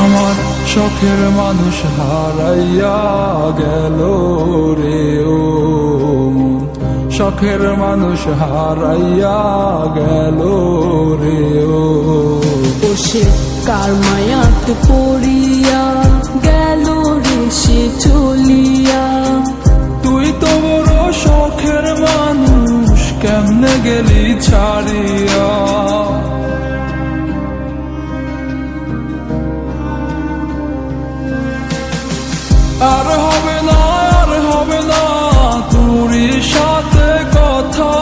আমার শখের মানুষ হারাইয়া গেল রে ও মন, শখের মানুষ হারাইয়া গেল রে ও। সে কার মায়াত পড়িয়া গেল রে সে চলিয়া। তুই তো বড় শখের মানুষ, কেমনে গেলি ছাড়িয়া। আর হবে না, আর হবে না তোরই সাথে কথা,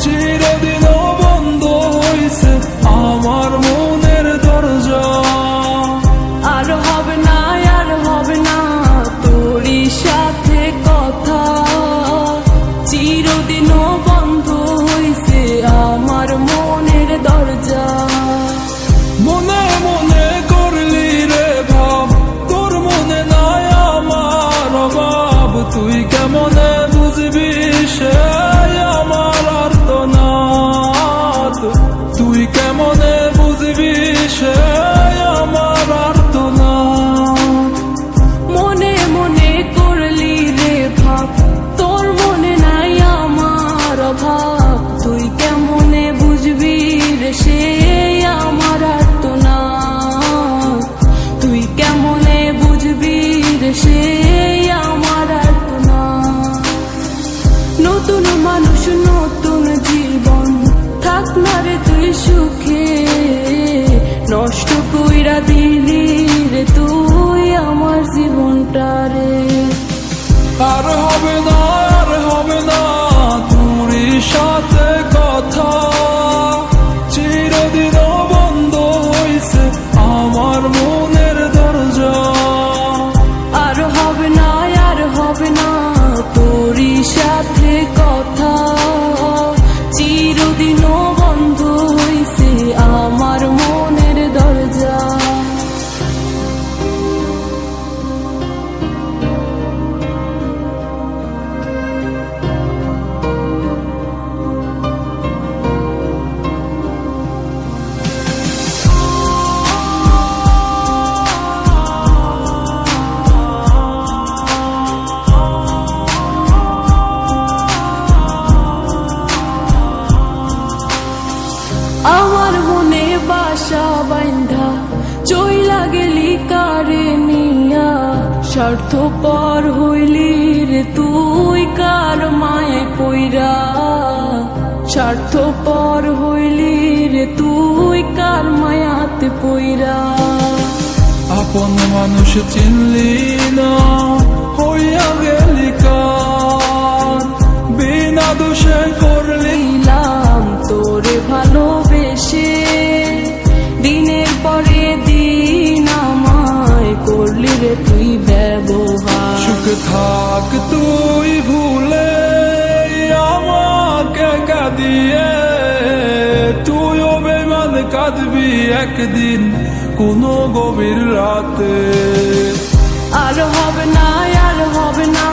চিরদিন বন্ধ হইছে আমার মনের দরজা। আর হবে না, আর হবে না তোরই সাথে কথা, চিরদিনও বন্ধ হইছে আমার মনের দরজা। মনে মনে করলি রে ভাব, তোর মনে নাই আমার অভাব। তুই কেমনে বুঝবি সে আমার আর্তনাদ, তুই কেমনে বুঝবি সে আমার আর্তনাদ। মনে মনে করলি রে ভাব, তোর মনে নাই আমার অভাব। তুই কেমনে বুঝবি রে সে আমার আর্তনাদ, তুই কেমনে বুঝবি রে সে আমার আর্তনাদ। নতুন মানুষ নতুন জীবন, থাক না রে তুই সুখে, নষ্ট কইরা দিলি রে তুই আমার জীবনটা রে। আর হবে না, আর হবে না তোরই সাথে কথা, চিরদিন বন্ধ হইছে আমার মনের দরজা। আর হবে না, আর হবে না তোরই সাথে কথা, চিরদিনও বন্ধ হইছে আমার মনের দরজা। আমার মনে বাসা বাইন্ধা চইলা গেলি কারে নিয়া, স্বার্থপর হইলি রে তুই কার মায়ে পইরা। স্বার্থপর হইলি রে তুই কার মায়াতে পইরা। আপন মানুষ চিনলি না, হইয়া গেলি কার, বিনা দোষে করলি দিলাম তোরে ভালোবেসে, দিনের পরে দিন আমায় করলি রে তুই ব্যবহার। সুখে থাক তুই ভুলে আমাকে কাঁদিয়ে, তুইও বেমান কাঁদবি একদিন কোনো গভীর রাতে। আর হবে না, আর হবে না